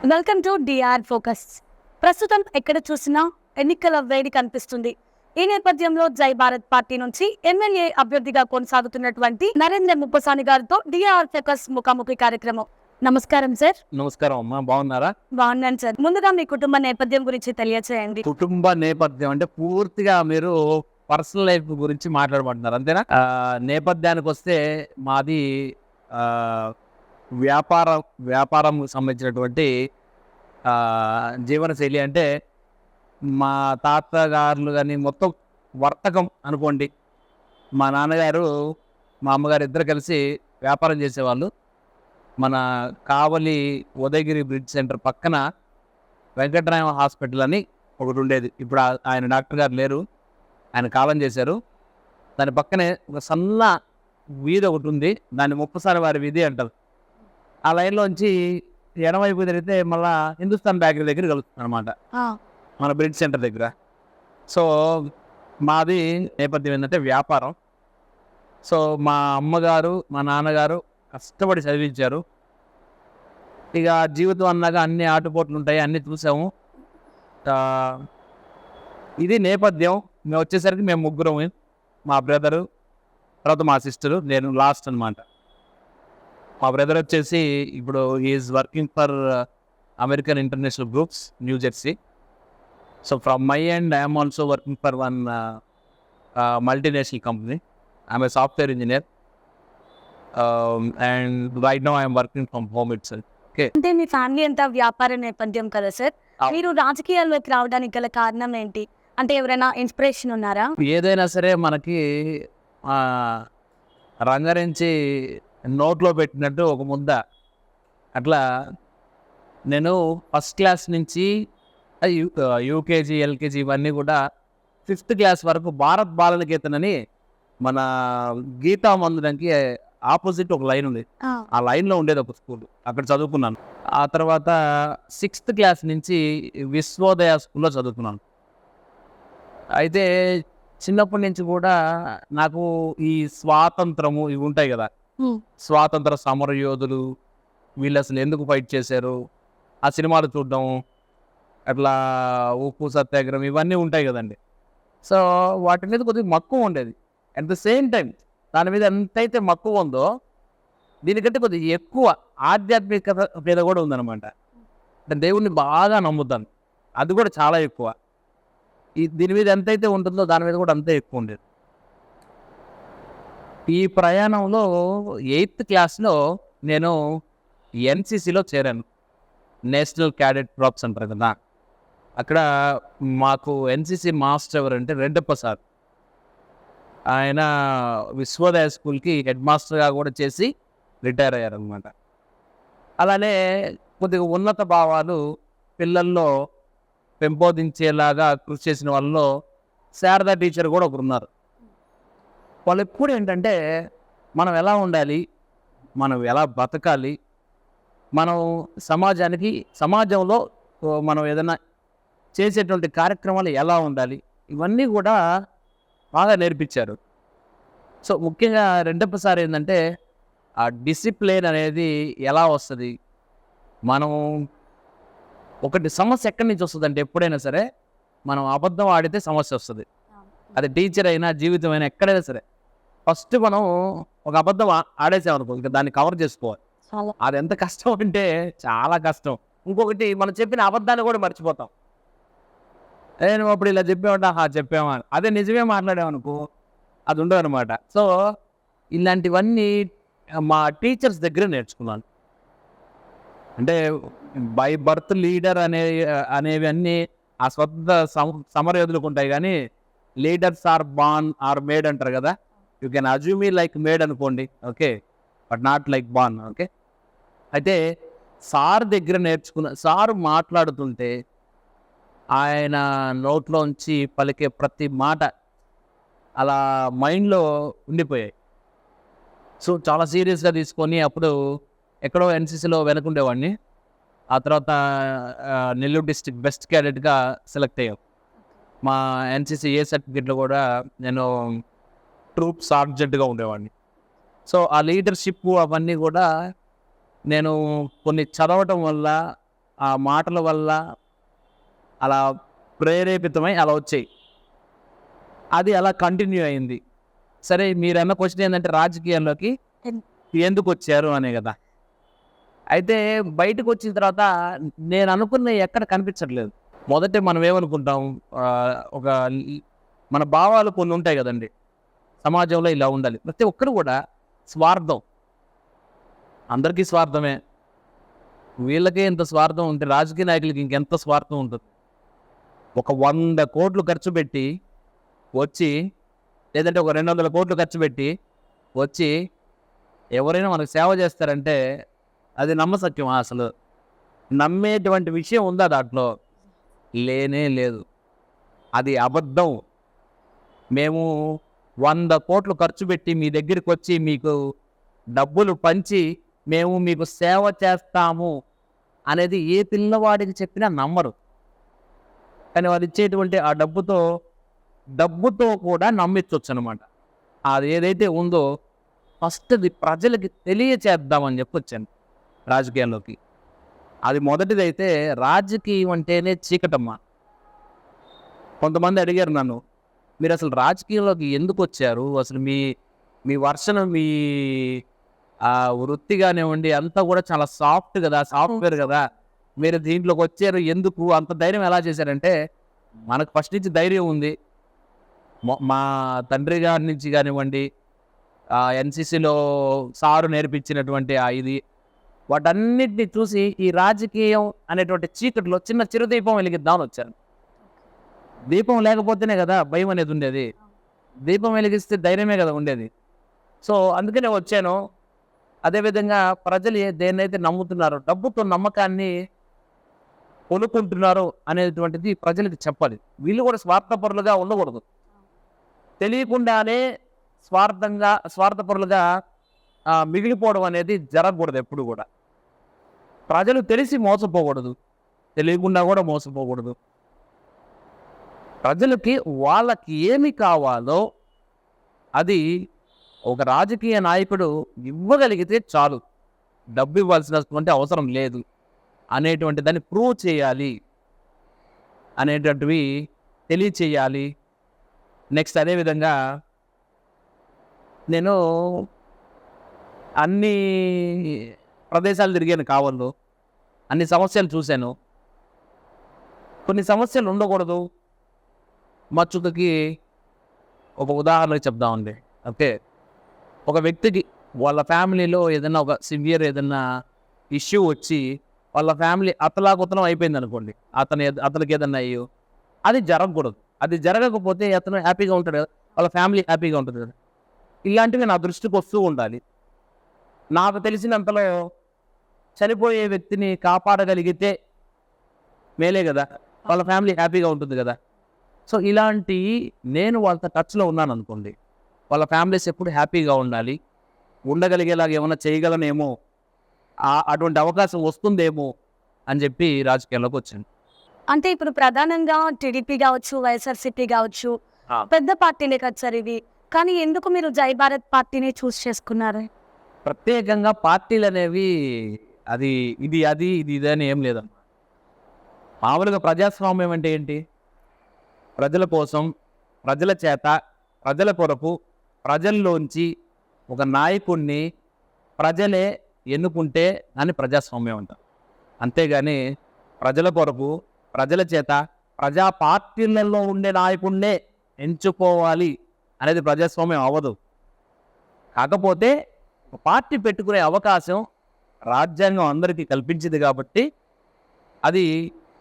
Welcome to DR focus. ప్రస్తుతం ఎక్కడ చూసినా ఎన్నికల వేడి కనిపిస్తుంది. ఈ నేపథ్యంలో జై భారత్ పార్టీ నుంచి ఎమ్మెల్యే అభ్యర్థిగా కొనసాగుతున్నటువంటి నరేంద్ర ముప్పసాని గారితో డిఆర్ ఫోకస్ ముఖాముఖి కార్యక్రమం. నమస్కారం సార్. నమస్కారం అమ్మా, బాగున్నారా? బాగున్నాను సార్. ముందుగా మీ కుటుంబ నేపథ్యం గురించి తెలియచేయండి. కుటుంబ నేపథ్యం అంటే పూర్తిగా మీరు పర్సనల్ లైఫ్ గురించి మాట్లాడమంటున్నారు అంతేనా? నేపథ్యానికి వస్తే మాది వ్యాపారం సంబంధించినటువంటి జీవనశైలి. అంటే మా తాతగారులు కానీ మొత్తం వర్తకం అనుకోండి. మా నాన్నగారు మా అమ్మగారు ఇద్దరు కలిసి వ్యాపారం చేసేవాళ్ళు. మన కావలి ఉదయగిరి బ్రిడ్జ్ సెంటర్ పక్కన వెంకటరామ హాస్పిటల్ అని ఒకటి ఉండేది. ఇప్పుడు ఆయన డాక్టర్ గారు లేరు, ఆయన కాలం చేశారు. దాని పక్కనే ఒక సన్న వీధి ఒకటి ఉంది, దాన్ని ముప్పసారి వారి వీధి అంటారు. ఆ లైన్లోంచి ఎడమవైపు తిరిగితే మళ్ళీ హిందుస్థాన్ బేకరీ దగ్గర కలుస్తుంది అనమాట, మన బ్రిడ్జ్ సెంటర్ దగ్గర. సో మాది నేపథ్యం ఏంటంటే వ్యాపారం. సో మా అమ్మగారు మా నాన్నగారు కష్టపడి చదివించారు. ఇక జీవితం అన్నాక అన్ని ఆటుపోట్లు ఉంటాయి, అన్నీ చూసాము. ఇది నేపథ్యం. మేము వచ్చేసరికి మేము ముగ్గురం, మా బ్రదరు, తర్వాత మా సిస్టరు, నేను లాస్ట్ అనమాట. మా బ్రదర్ వచ్చేసి ఇప్పుడు is working for American international groups, new Jersey. So from my end I'm also working for one multinational company. I'm a software engineer and right now I'm working from home it self. అంటే మీ family అంతా వ్యాపార నేపథ్యం కదా sir. మీరు రాజకీయాల్లోకి రావడానికి గల కారణం ఏంటి? అంటే ఎవరైనా ఇన్స్పిరేషన్ ఉన్నారా? ఏదైనా సరే మనకి రంగరించి నోట్లో పెట్టినట్టు ఒక ముద్ద. అట్లా నేను ఫస్ట్ క్లాస్ నుంచి యూకేజీ, ఎల్కేజీ ఇవన్నీ కూడా 5th క్లాస్ వరకు భారత్ బాలనికేతన్ అని మన గీతా మందిరంకి ఆపోజిట్ ఒక లైన్ ఉంది. ఆ లైన్లో ఉండేది ఒక స్కూల్, అక్కడ చదువుకున్నాను. ఆ తర్వాత 6th క్లాస్ నుంచి విశ్వోదయ స్కూల్లో చదువుకున్నాను. అయితే చిన్నప్పటి నుంచి కూడా నాకు ఈ స్వాతంత్రము ఇవి ఉంటాయి కదా, స్వాతంత్ర సమర యోధులు వీళ్ళు అసలు ఎందుకు ఫైట్ చేశారు, ఆ సినిమాలు చూడడం, అట్లా ఉప్పు సత్యాగ్రహం ఇవన్నీ ఉంటాయి కదండి. సో వాటి మీద కొద్దిగా మక్కువ ఉండేది. అట్ ద సేమ్ టైం దాని మీద ఎంతైతే మక్కువ ఉందో దీనికంటే కొద్దిగా ఎక్కువ ఆధ్యాత్మికత మీద కూడా ఉందన్నమాట. అంటే దేవుణ్ణి బాగా నమ్ముతాను, అది కూడా చాలా ఎక్కువ. దీని మీద ఎంతైతే ఉంటుందో దాని మీద కూడా అంతే ఎక్కువ ఉండేది. ఈ ప్రయాణంలో 8th క్లాస్లో నేను ఎన్సిసిలో చేరాను, నేషనల్ క్యాడెట్ క్రాప్స్ అంటారు కదా. అక్కడ మాకు ఎన్సిసి మాస్టర్ ఎవరంటే రెడ్డప్ప సార్. ఆయన విశ్వోదయ స్కూల్కి హెడ్ మాస్టర్గా కూడా చేసి రిటైర్ అయ్యారనమాట. అలానే కొద్దిగా ఉన్నత భావాలు పిల్లల్లో పెంపొందించేలాగా కృషి చేసిన వాళ్ళలో శారదా టీచర్ కూడా ఒకరు ఉన్నారు. వాళ్ళు ఎప్పుడు ఏంటంటే మనం ఎలా ఉండాలి, మనం ఎలా బతకాలి, మనం సమాజంలో మనం ఏదైనా చేసేటువంటి కార్యక్రమాలు ఎలా ఉండాలి, ఇవన్నీ కూడా బాగా నేర్పించారు. సో ముఖ్యంగా రెడ్డప్ప సార్ ఏంటంటే ఆ డిసిప్లిన్ అనేది ఎలా వస్తుంది, మనం ఒకటి సమస్య ఎక్కడి నుంచి వస్తుంది అంటే ఎప్పుడైనా సరే మనం అబద్ధం ఆడితే సమస్య వస్తుంది. అది టీచర్ అయినా జీవితం అయినా ఎక్కడైనా సరే ఫస్ట్ మనం ఒక అబద్ధం ఆడేసామనుకో, ఇంకా దాన్ని కవర్ చేసుకోవాలి. అది ఎంత కష్టం అంటే చాలా కష్టం. ఇంకొకటి మనం చెప్పిన అబద్ధాన్ని కూడా మర్చిపోతాం. నువ్వు అప్పుడు ఇలా చెప్పామంటే చెప్పామా, అదే నిజమే మాట్లాడామనుకో అది ఉండదు అనమాట. సో ఇలాంటివన్నీ మా టీచర్స్ దగ్గర నేర్చుకున్నాను. అంటే బై బర్త్ లీడర్ అనేవి అన్నీ ఆ సమరయోధులకు ఉంటాయి, కానీ leaders are born or made అంటారు కదా. You can assume me like made అనుకోండి, okay, but not like born, okay. అయితే సార్ దగ్గర నేర్చుకున్న, సారు మాట్లాడుతుంటే ఆయన నోట్లోంచి పలికే ప్రతి మాట అలా మైండ్లో ఉండిపోయాయి. సో చాలా సీరియస్గా తీసుకొని అప్పుడు ఎక్కడో ఎన్సీసీలో వెనుకుండేవాడిని. ఆ తర్వాత నెల్లూరు డిస్ట్రిక్ట్ బెస్ట్ క్యాడెట్గా సెలెక్ట్ అయ్యాం. మా ఎన్సీసీ ఏ సర్టిఫికెట్లో కూడా నేను ట్రూప్ సార్జెంట్గా ఉండేవాడిని. సో ఆ లీడర్షిప్ అవన్నీ కూడా నేను కొన్ని చదవటం వల్ల ఆ మాటల వల్ల అలా ప్రేరేపితమై అలా వచ్చాయి. అది అలా కంటిన్యూ అయింది. సరే మీరన్న క్వశ్చన్ ఏంటంటే రాజకీయాల్లోకి ఎందుకు వచ్చారు అనే కదా. అయితే బయటకు వచ్చిన తర్వాత నేను అనుకున్నవి ఎక్కడ కనిపించట్లేదు. మొదట మనం ఏమనుకుంటాం, ఒక మన భావాలు కొన్ని ఉంటాయి కదండి, సమాజంలో ఇలా ఉండాలి. ప్రతి ఒక్కరు కూడా స్వార్థం, అందరికీ స్వార్థమే. వీళ్ళకే ఇంత స్వార్థం ఉంటే రాజకీయ నాయకులకి ఇంకెంత స్వార్థం ఉంటుంది. ఒక 100 కోట్లు ఖర్చు పెట్టి వచ్చి, లేదంటే ఒక 200 కోట్లు ఖర్చు పెట్టి వచ్చి ఎవరైనా మనకు సేవ చేస్తారంటే అది నమ్మసక్యమా? అసలు నమ్మేటువంటి విషయం ఉందా దాంట్లో? లేనే లేదు. అది అబద్ధం. మేము 100 కోట్లు ఖర్చు పెట్టి మీ దగ్గరికి వచ్చి మీకు డబ్బులు పంచి మేము మీకు సేవ చేస్తాము అనేది ఏ పిల్లవాడికి చెప్పినా నమ్మరు. కానీ వాళ్ళు ఇచ్చేటువంటి ఆ డబ్బుతో కూడా నమ్మించవచ్చు అనమాట. అది ఏదైతే ఉందో ఫస్ట్ అది ప్రజలకి తెలియచేద్దామని చెప్పి వచ్చాను రాజకీయాల్లోకి. అది మొదటిదైతే, రాజకీయం అంటేనే చీకటమ్మ. కొంతమంది అడిగారు నన్ను, మీరు అసలు రాజకీయంలోకి ఎందుకు వచ్చారు, అసలు మీ వర్షన్, మీ వృత్తి కానివ్వండి అంతా కూడా చాలా సాఫ్ట్ కదా, సాఫ్ట్వేర్ కదా, మీరు దీంట్లోకి వచ్చారు ఎందుకు, అంత ధైర్యం ఎలా చేశారంటే, మనకు ఫస్ట్ నుంచి ధైర్యం ఉంది. మా తండ్రి గారి నుంచి కానివ్వండి, ఎన్సిసిలో సారు నేర్పించినటువంటి ఇది, వాటన్నిటిని చూసి ఈ రాజకీయం అనేటువంటి చీకటిలో చిన్న చిరుదీపం వెలిగిద్దామని వచ్చాను. దీపం లేకపోతేనే కదా భయం అనేది ఉండేది, దీపం వెలిగిస్తే ధైర్యమే కదా ఉండేది. సో అందుకనే వచ్చాను. అదేవిధంగా ప్రజలు దేన్నైతే నమ్ముతున్నారో, డబ్బుతో నమ్మకాన్ని కొనుక్కుంటున్నారు అనేటువంటిది ప్రజలకు చెప్పాలి. వీళ్ళు కూడా స్వార్థపరులుగా ఉండకూడదు. తెలియకుండానే స్వార్థపరులుగా మిగిలిపోవడం అనేది జరగకూడదు ఎప్పుడు కూడా. ప్రజలు తెలిసి మోసపోకూడదు, తెలియకుండా కూడా మోసపోకూడదు. ప్రజలకి వాళ్ళకి ఏమి కావాలో అది ఒక రాజకీయ నాయకుడు ఇవ్వగలిగితే చాలు, డబ్బు ఇవ్వాల్సినటువంటి అవసరం లేదు అనేటువంటి దాన్ని ప్రూవ్ చేయాలి, అనేటువంటివి తెలియచేయాలి. నెక్స్ట్ అదేవిధంగా నేను అన్ని ప్రదేశాలు తిరిగాను, కావల్లో అన్ని సమస్యలు చూశాను. కొన్ని సమస్యలు ఉండకూడదు. మచ్చుకకి ఒక ఉదాహరణ చెప్దామండి. ఓకే, ఒక వ్యక్తికి వాళ్ళ ఫ్యామిలీలో ఏదైనా ఒక సివియర్ ఏదైనా ఇష్యూ వచ్చి వాళ్ళ ఫ్యామిలీ అతలాకుతలం అయిపోయింది అనుకోండి, అతనికి ఏదన్నా అయ్యో, అది జరగకూడదు. అది జరగకపోతే అతను హ్యాపీగా ఉంటాడు కదా, వాళ్ళ ఫ్యామిలీ హ్యాపీగా ఉంటుంది కదా. ఇలాంటివి నా దృష్టికి వస్తూ ఉండాలి. నాకు తెలిసినంతలో చనిపోయే వ్యక్తిని కాపాడగలిగితే మేలే కదా, వాళ్ళ ఫ్యామిలీ హ్యాపీగా ఉంటుంది కదా. సో ఇలాంటి నేను వాళ్ళతో టచ్లో ఉన్నాను అనుకోండి, వాళ్ళ ఫ్యామిలీస్ ఎప్పుడు హ్యాపీగా ఉండాలి, ఉండగలిగేలాగా ఏమైనా చేయగలనేమో, అటువంటి అవకాశం వస్తుందేమో అని చెప్పి రాజకీయాల్లోకి వచ్చాను. అంటే ఇప్పుడు ప్రధానంగా టీడీపీ కావచ్చు, వైఎస్ఆర్సీపీ కావచ్చు, పెద్ద పార్టీలే కదా సార్ ఇవి. కానీ ఎందుకు మీరు జై భారత్ పార్టీని చూస్ చేసుకున్నారు? ప్రత్యేకంగా పార్టీలు అనేవి ఇది అని ఏం లేదమ్మా. మామూలుగా ప్రజాస్వామ్యం అంటే ఏంటి? ప్రజల కోసం, ప్రజల చేత, ప్రజల కొరకు, ప్రజల్లోంచి ఒక నాయకుడిని ప్రజలే ఎన్నుకుంటే దాన్ని ప్రజాస్వామ్యం అంటారు. అంతేగాని ప్రజల కొరకు, ప్రజల చేత, ప్రజా పార్టీలలో ఉండే నాయకుడినే ఎంచుకోవాలి అనేది ప్రజాస్వామ్యం అవ్వదు. కాకపోతే పార్టీ పెట్టుకునే అవకాశం రాజ్యాంగం అందరికీ కల్పించింది కాబట్టి, అది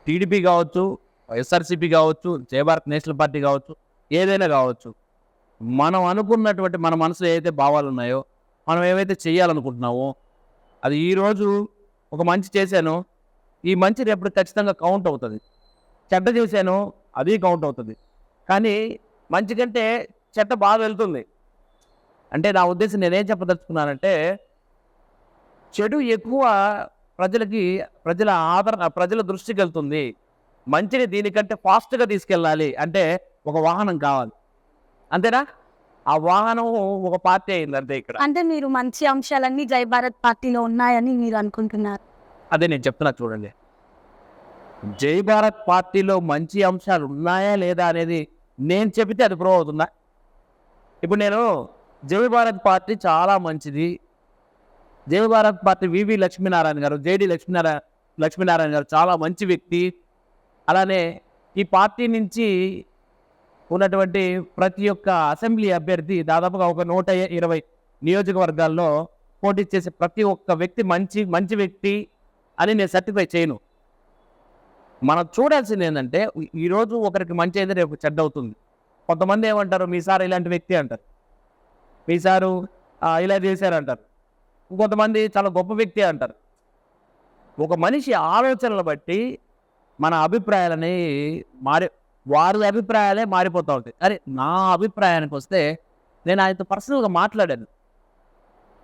టీడీపీ కావచ్చు, వైఎస్ఆర్సీపీ కావచ్చు, జై భారత్ నేషనల్ పార్టీ కావచ్చు, ఏదైనా కావచ్చు, మనం అనుకున్నటువంటి మన మనసులో ఏదైతే భావాలు ఉన్నాయో, మనం ఏవైతే చేయాలనుకుంటున్నామో, అది ఈరోజు ఒక మంచి చేశాను, ఈ మంచి రేపు ఖచ్చితంగా కౌంట్ అవుతుంది. చెడ్డ చేశాను, అది కౌంట్ అవుతుంది. కానీ మంచి కంటే చెడ్డ బాగా వెళ్తుంది. అంటే నా ఉద్దేశం నేనేం చెప్పదలుచుకున్నానంటే, చెడు ఎక్కువ ప్రజల దృష్టికి వెళ్తుంది. మంచిని దీనికంటే ఫాస్ట్గా తీసుకెళ్ళాలి అంటే ఒక వాహనం కావాలి, అంతేనా? ఆ వాహనం ఒక పార్టీ అయింది అంతే. ఇక్కడ అంటే మీరు మంచి అంశాలన్నీ జై భారత్ పార్టీలో ఉన్నాయని మీరు అనుకుంటున్నారు? అదే నేను చెప్తున్నా చూడండి. జై భారత్ పార్టీలో మంచి అంశాలు ఉన్నాయా లేదా అనేది నేను చెబితే అది ప్రూవ్ అవుతుందా? ఇప్పుడు నేను జై భారత్ పార్టీ చాలా మంచిది, జై భారత్ పార్టీ వివి లక్ష్మీనారాయణ గారు, లక్ష్మీనారాయణ గారు చాలా మంచి వ్యక్తి, అలానే ఈ పార్టీ నుంచి ఉన్నటువంటి ప్రతి ఒక్క అసెంబ్లీ అభ్యర్థి దాదాపుగా ఒక 120 నియోజకవర్గాల్లో పోటీ చేసే ప్రతి ఒక్క వ్యక్తి మంచి వ్యక్తి అని నేను సర్టిఫై చేయను. మనం చూడాల్సింది ఏంటంటే ఈరోజు ఒకరికి మంచి అయితే రేపు చెడ్డ అవుతుంది. కొంతమంది ఏమంటారు, మీ సార్ ఇలాంటి వ్యక్తి అంటారు, మీ సారు ఇలా చేశారంటారు, ఇంకొంతమంది చాలా గొప్ప వ్యక్తి అంటారు. ఒక మనిషి ఆలోచనలు బట్టి మన అభిప్రాయాలని వారి అభిప్రాయాలే మారిపోతూ ఉంటాయి. అరే నా అభిప్రాయానికి వస్తే నేను ఆయనతో పర్సనల్గా మాట్లాడాను.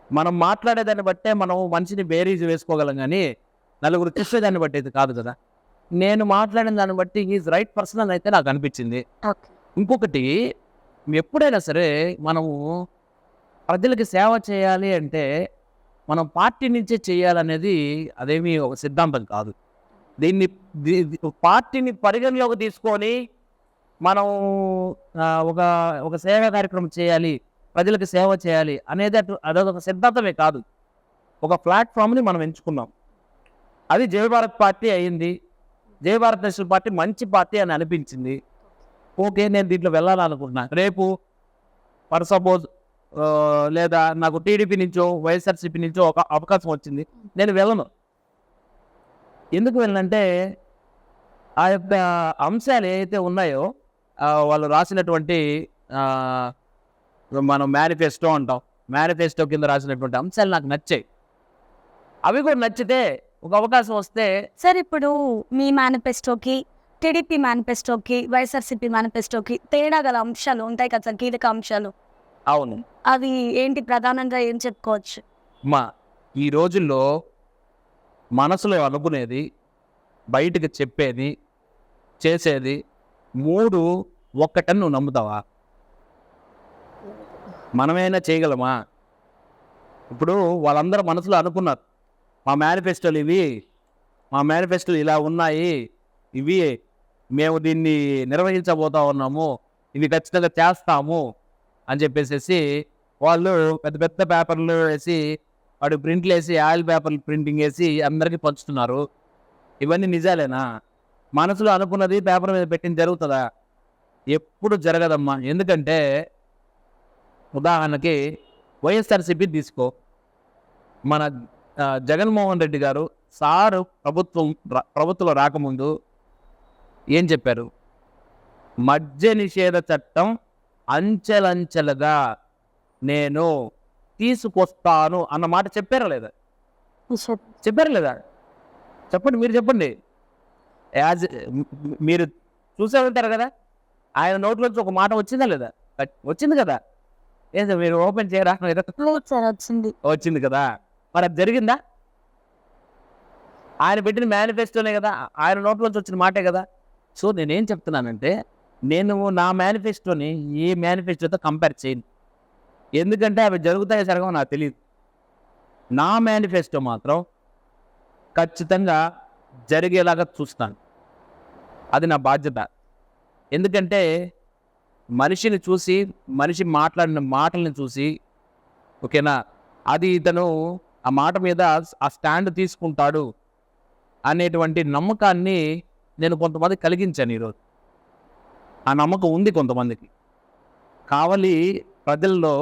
మనం మాట్లాడేదాన్ని బట్టే మనం మనిషిని బేరీజ్ వేసుకోగలం, కానీ నలుగురు చూసేదాన్ని బట్టి అయితే కాదు కదా. నేను మాట్లాడిన దాన్ని బట్టి ఈజ్ రైట్ పర్సన్ అని అయితే నాకు అనిపించింది. ఇంకొకటి, ఎప్పుడైనా సరే మనము ప్రజలకి సేవ చేయాలి అంటే మనం పార్టీ నుంచే చేయాలనేది అదేమీ ఒక సిద్ధాంతం కాదు. దీన్ని పార్టీని పరిగణలోకి తీసుకొని మనం ఒక సేవా కార్యక్రమం చేయాలి, ప్రజలకు సేవ చేయాలి అనేది అదొక సిద్ధాంతమే కాదు. ఒక ప్లాట్ఫామ్ని మనం ఎంచుకున్నాం, అది జై భారత్ పార్టీ అయింది. జై భారత్ నేషనల్ పార్టీ మంచి పార్టీ అని అనిపించింది. ఓకే, నేను దీంట్లో వెళ్ళాలనుకుంటున్నా. రేపు ఫర్ సపోజ్ లేదా నాకు టీడీపీ నుంచో వైఎస్ఆర్సీపీ నుంచో ఒక అవకాశం వచ్చింది, నేను వెళ్ళను. ఎందుకు వెళ్ళనంటే ఆ యొక్క అంశాలు ఏవైతే ఉన్నాయో వాళ్ళు రాసినటువంటి మనం మేనిఫెస్టో అంటాం, మేనిఫెస్టో కింద రాసినటువంటి అంశాలు నాకు నచ్చాయి. అవి కూడా నచ్చితే ఒక అవకాశం వస్తే సార్, ఇప్పుడు మీ మేనిఫెస్టోకి, టీడీపీ మేనిఫెస్టోకి, వైఎస్ఆర్సీపీ మేనిఫెస్టోకి తేడా గల అంశాలు ఉంటాయి కదా సార్, కీలక అంశాలు. అవును, అవి ఏంటి, ప్రధానంగా ఏం చెప్పుకోవచ్చు? ఈ రోజుల్లో మనసులో అనుకునేది, బయటకు చెప్పేది, చేసేది 3 ఒక్కటని నువ్వు నమ్ముతావా? మనమైనా చేయగలమా? ఇప్పుడు వాళ్ళందరూ మనసులో అనుకున్నారు, మా మేనిఫెస్టోలు ఇవి, మా మేనిఫెస్టోలు ఇలా ఉన్నాయి, ఇవి మేము దీన్ని నిర్వహించబోతా ఉన్నాము, ఇవి ఖచ్చితంగా చేస్తాము అని చెప్పేసి వాళ్ళు పెద్ద పెద్ద పేపర్లు వేసి, వాడు ప్రింట్లు వేసి, ఆయిల్ పేపర్లు ప్రింటింగ్ వేసి అందరికీ పంచుతున్నారు. ఇవన్నీ నిజాలేనా? మనసులో అనుకున్నది పేపర్ మీద పెట్టింది జరుగుతుందా? ఎప్పుడు జరగదమ్మా. ఎందుకంటే ఉదాహరణకి వైఎస్ఆర్సీపీ తీసుకో, మన జగన్మోహన్ రెడ్డి గారు సారు ప్రభుత్వంలో రాకముందు ఏం చెప్పారు? మద్య నిషేధ చట్టం అంచెలంచెలుగా నేను తీసుకొస్తాను అన్న మాట చెప్పారా లేదా? చెప్పారా లేదా? చెప్పండి, మీరు చెప్పండి. మీరు చూసే ఉంటారు కదా, ఆయన నోట్లోంచి ఒక మాట వచ్చిందా లేదా? వచ్చింది కదా. ఏంటో మీరు ఓపెన్ చేయరా? వచ్చింది కదా. మరి అది జరిగిందా? ఆయన పెట్టిన మేనిఫెస్టోనే కదా, ఆయన నోట్లోంచి వచ్చిన మాటే కదా. సో నేనేం చెప్తున్నానంటే, నేను నా మేనిఫెస్టోని ఏ మేనిఫెస్టోతో కంపేర్ చేయను. ఎందుకంటే అవి జరుగుతాయో జరగవో నాకు తెలియదు. నా మేనిఫెస్టో మాత్రం ఖచ్చితంగా జరిగేలాగా చూస్తాను. అది నా బాధ్యత. ఎందుకంటే మనిషిని చూసి, మనిషి మాట్లాడిన మాటల్ని చూసి, ఓకేనా, అది ఇతను ఆ మాట మీద ఆ స్టాండ్ తీసుకుంటాడు అనేటువంటి నమ్మకాన్ని నేను కొంతమంది కలిగించాను ఈరోజు. ఆ నమ్మకం ఉంది కొంతమందికి. కావలి ప్రజల్లో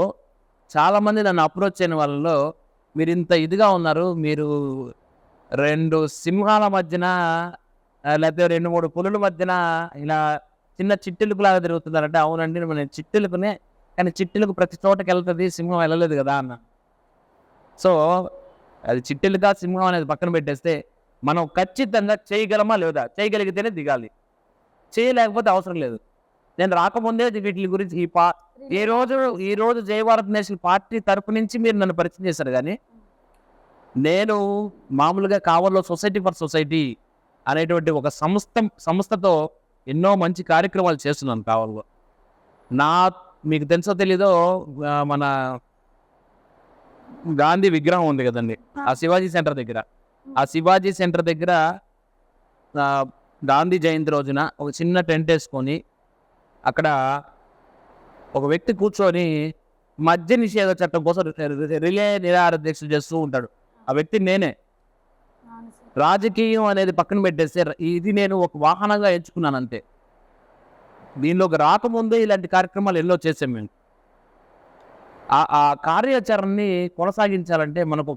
చాలామంది నన్ను అప్రోచ్ అయిన వాళ్ళలో, మీరు ఇంత ఇదిగా ఉన్నారు, మీరు 2 సింహాల మధ్యన లేకపోతే 2-3 పులుల మధ్యన ఇలా చిన్న చిట్టెలుకులాగా తిరుగుతున్నారంటే, అవునండి నేను చిట్టెలుకునే, కానీ చిట్టెలుకు ప్రతి చోటకి వెళ్తుంది, సింహం వెళ్ళలేదు కదా అన్న. సో అది చిట్టెలుగా సింహం అనేది పక్కన పెట్టేస్తే, మనం ఖచ్చితంగా చేయగలమా లేదా? చేయగలిగితేనే దిగాలి, చేయలేకపోతే అవసరం లేదు. నేను రాకముందే వీటి గురించి ఈ రోజు జై భారత్ నేషనల్ పార్టీ తరపు నుంచి మీరు నన్ను పరిచయం చేశారు, కానీ నేను మామూలుగా కావల్లో సొసైటీ ఫర్ సొసైటీ అనేటువంటి ఒక సంస్థతో ఎన్నో మంచి కార్యక్రమాలు చేస్తున్నాను కావల్లో. మీకు తెలుసో తెలీదో, మన గాంధీ విగ్రహం ఉంది కదండి, ఆ శివాజీ సెంటర్ దగ్గర గాంధీ జయంతి రోజున ఒక చిన్న టెంట్ వేసుకొని అక్కడ ఒక వ్యక్తి కూర్చొని మద్య నిషేధ చట్టం కోసం రిలే నిరాహార దీక్ష చేస్తూ ఉంటాడు. ఆ వ్యక్తి నేనే. రాజకీయం అనేది పక్కన పెట్టేస్తే ఇది నేను ఒక వాహనంగా ఎంచుకున్నాను అంతే. దీనిలోకి రాకముందే ఇలాంటి కార్యక్రమాలు ఎన్నో చేసాం మేము. ఆ కార్యాచరణని కొనసాగించాలంటే మనకు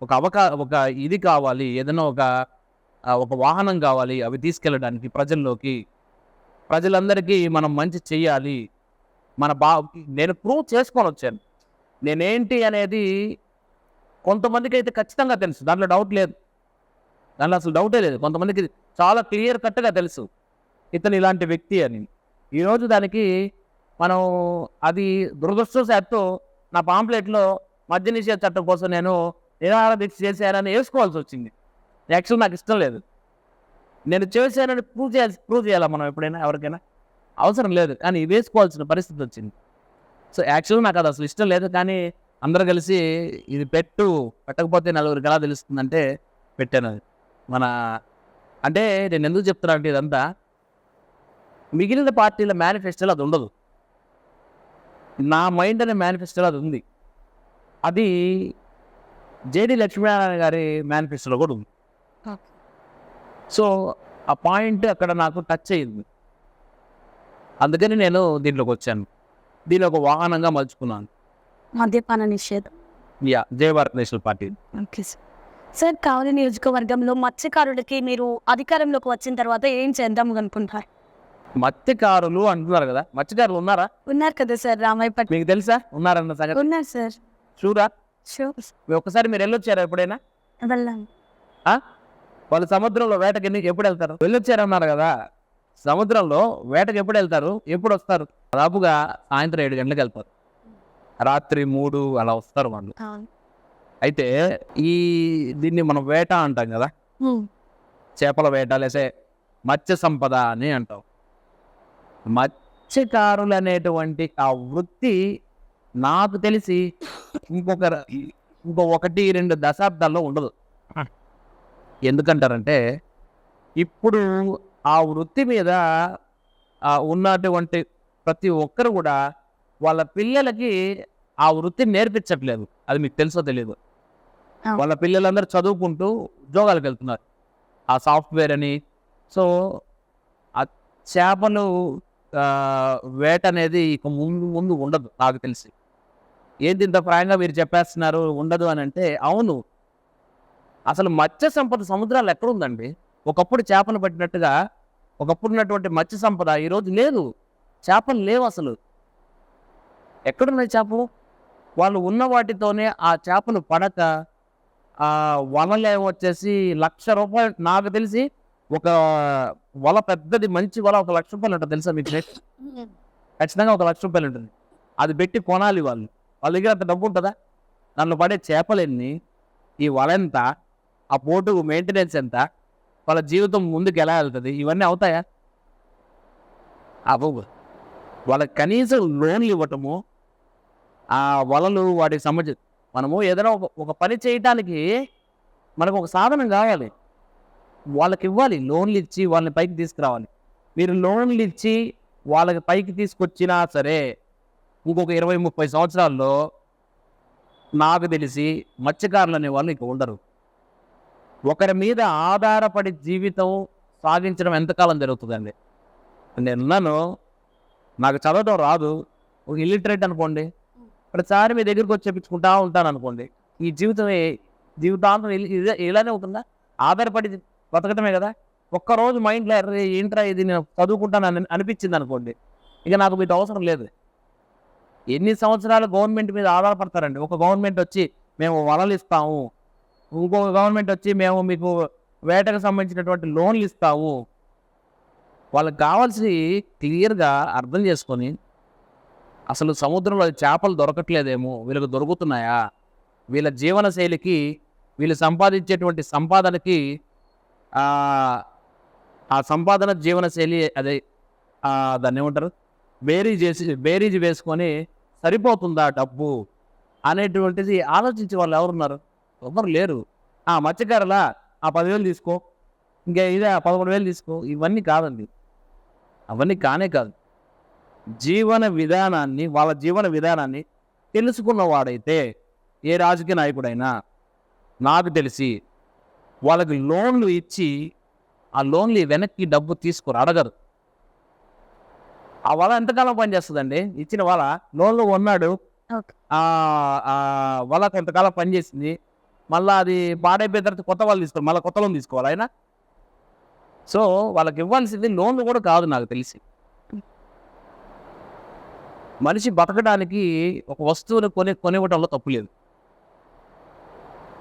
ఒక ఇది కావాలి, ఏదైనా ఒక వాహనం కావాలి. అవి తీసుకెళ్ళడానికి ప్రజల్లోకి, ప్రజలందరికీ మనం మంచి చెయ్యాలి. నేను ప్రూవ్ చేసుకొని వచ్చాను నేనేంటి అనేది. కొంతమందికి అయితే ఖచ్చితంగా తెలుసు, దాంట్లో డౌట్ లేదు, దాంట్లో అసలు డౌటే లేదు. కొంతమందికి చాలా క్లియర్ కట్గా తెలుసు ఇతను ఇలాంటి వ్యక్తి అని. ఈరోజు దానికి మనం అది దురదృష్టవశాత్తు నా పాంప్లెట్లో మద్య నిషేధ చట్టం కోసం నేను నిరాహార దీక్ష చేశానని వేసుకోవాల్సి వచ్చింది. యాక్చువల్ నాకు ఇష్టం లేదు. నేను చేశానని ప్రూవ్ చేయాలా మనం ఎప్పుడైనా ఎవరికైనా? అవసరం లేదు, కానీ వేసుకోవాల్సిన పరిస్థితి వచ్చింది. సో యాక్చువల్గా నాకు అది అసలు ఇష్టం లేదు, కానీ అందరూ కలిసి ఇది పెట్టకపోతే నలుగురికి ఎలా తెలుస్తుందంటే పెట్టాను. అది అంటే నేను ఎందుకు చెప్తున్నా అంటే ఇదంతా మిగిలిన పార్టీల మేనిఫెస్టోలో అది ఉండదు. నా మైండ్ అనే మేనిఫెస్టోలో అది ఉంది. అది జేడి లక్ష్మీనారాయణ గారి మేనిఫెస్టోలో కూడా ఉంది. సో ఆ పాయింట్ అక్కడ నాకు టచ్ అయ్యింది. అందుకని నేను దీంట్లోకి వచ్చాను. దీని ఒక వాహనంగా మలుచుకున్నాను. మద్యపాన నిషేధం. Jai Bharat national party. Okay sir. Sir, Kavali నియోజకవర్గంలో మత్స్యకారులకి మీరు అధికారంలోకి వచ్చిన తర్వాత ఏం చేద్దాం అనుకుంటారు? మత్స్యకారులు అంటున్నారు కదా, మత్స్యకారులు ఉన్నారా? ఉన్నారు కదా సార్, రామాయపట్నం. మీకు తెలుసా ఉన్నారన్న సంగతి? ఉన్నారు సార్. షూరా? షూర్. ఒకసారి మీరు వెళ్ళొచ్చారా ఎప్పుడైనా? వెళ్ళాను. వాళ్ళు సముద్రంలో వేటకి ఎప్పుడు వెళ్తారు? వెళ్ళొచ్చారన్నారు కదా. సముద్రంలో వేటకి ఎప్పుడు వెళ్తారు, ఎప్పుడు వస్తారు? దాదాపుగా సాయంత్రం 7 గంటలకు వెళ్తారు, రాత్రి 3 అలా వస్తారు వాళ్ళు. అయితే దీన్ని మనం వేట అంటాం కదా, చేపల వేట లేసే మత్స్య సంపద అని అంటాం. మత్స్యకారులు అనేటువంటి ఆ వృత్తి నాకు తెలిసి ఇంకో 1-2 దశాబ్దాల్లో ఉండదు. ఎందుకంటారంటే ఇప్పుడు ఆ వృత్తి మీద ఉన్నటువంటి ప్రతి ఒక్కరు కూడా వాళ్ళ పిల్లలకి ఆ వృత్తిని నేర్పించట్లేదు. అది మీకు తెలుసో తెలియదు. వాళ్ళ పిల్లలందరూ చదువుకుంటూ ఉద్యోగాలకు వెళ్తున్నారు, ఆ సాఫ్ట్వేర్ అని. సో ఆ చేపలు వేట అనేది ఇక ముందు ఉండదు నాకు తెలిసి. ఏంటి ఇంత ప్రాయంగా మీరు చెప్పేస్తున్నారు ఉండదు అని అంటే, అవును, అసలు మత్స్య సంపద సముద్రాలు ఎక్కడుందండి? ఒకప్పుడు చేపలు పట్టినట్టుగా ఒకప్పుడు ఉన్నటువంటి మత్స్య సంపద ఈరోజు లేదు. చేపలు లేవు అసలు. ఎక్కడున్నాయి చేపలు? వాళ్ళు ఉన్న వాటితోనే ఆ చేపలు పడక వలలు వచ్చేసి ₹1,00,000 నాకు తెలిసి ఒక వల పెద్దది మంచి వల ₹1,00,000 ఉంటుంది తెలుసా మీకు? ఖచ్చితంగా ₹1,00,000 ఉంటుంది. అది పెట్టి కొనాలి వాళ్ళు. వాళ్ళ దగ్గర అంత డబ్బు ఉంటుందా? దాంట్లో పడే చేపలు ఎన్ని, ఈ వల ఎంత, ఆ పోటు మెయింటెనెన్స్ ఎంత, వాళ్ళ జీవితం ముందుకు ఎలా వెళ్తుంది, ఇవన్నీ అవుతాయా? అవ్వవు. వాళ్ళకి కనీసం లోన్లు ఇవ్వటము, ఆ వలలు వాటికి సంబంధించి మనము ఏదైనా ఒక పని చేయటానికి మనకు ఒక సాధనం కావాలి, వాళ్ళకి ఇవ్వాలి. లోన్లు ఇచ్చి వాళ్ళని పైకి తీసుకురావాలి. మీరు లోన్లు ఇచ్చి వాళ్ళకి పైకి తీసుకొచ్చినా సరే ఇంకొక 20-30 సంవత్సరాల్లో నాకు తెలిసి మత్స్యకారులు అనే వాళ్ళు ఇక ఉండరు. ఒకరి మీద ఆధారపడి జీవితం సాగించడం ఎంతకాలం జరుగుతుందండి? నేనున్నాను, నాకు చదవటం రాదు, ఒక ఇల్లిటరేట్ అనుకోండి, ప్రతిసారి మీ దగ్గరికి వచ్చి చెప్పించుకుంటా ఉంటాను అనుకోండి, ఈ జీవితాంతం ఇలానే అవుతుందా? ఆధారపడి బతకటమే కదా. ఒక్కరోజు మైండ్లో ఏంట్రా ఇది నేను చదువుకుంటాను అనిపించింది అనుకోండి, ఇక నాకు మీకు అవసరం లేదు. ఎన్ని సంవత్సరాలు గవర్నమెంట్ మీద ఆధారపడతారండి? ఒక గవర్నమెంట్ వచ్చి మేము వలలు ఇస్తాము, ఇంకొక గవర్నమెంట్ వచ్చి మేము మీకు వేటకు సంబంధించినటువంటి లోన్లు ఇస్తాము. వాళ్ళకి కావాల్సి క్లియర్గా అర్థం చేసుకొని, అసలు సముద్రంలో చేపలు దొరకట్లేదేమో, వీళ్ళకి దొరుకుతున్నాయా, వీళ్ళ జీవన శైలికి, వీళ్ళు సంపాదించేటువంటి సంపాదనకి ఆ సంపాదన జీవన శైలి అదే దాన్ని ఏమంటారు, బేరీజ్ వేసుకొని సరిపోతుందా డబ్బు అనేటువంటిది ఆలోచించే వాళ్ళు ఎవరున్నారు? ఎవరు లేరు. మత్స్యకారులా 10,000 తీసుకో, ఇంకా ఇదే 11,000 తీసుకో, ఇవన్నీ కాదండి. అవన్నీ కానే కాదు. వాళ్ళ జీవన విధానాన్ని తెలుసుకున్నవాడైతే ఏ రాజకీయ నాయకుడైనా నాకు తెలిసి వాళ్ళకి లోన్లు ఇచ్చి ఆ లోన్లు వెనక్కి డబ్బు తీసుకొని అడగరు. ఆ వల ఎంతకాలం పనిచేస్తుందండి? ఇచ్చిన వల లోన్లు కొన్నాడు, ఓకే. వల కొంతకాలం పనిచేసింది, మళ్ళీ అది పాడైపోయిన తర్వాత కొత్త వాళ్ళు తీసుకోవాలి, మళ్ళీ కొత్త లోన్ తీసుకోవాలి ఆయన. సో వాళ్ళకి ఇవ్వాల్సింది లోన్లు కూడా కాదు నాకు తెలిసి. మనిషి బతకడానికి ఒక వస్తువును కొనివ్వడంలో తప్పు లేదు.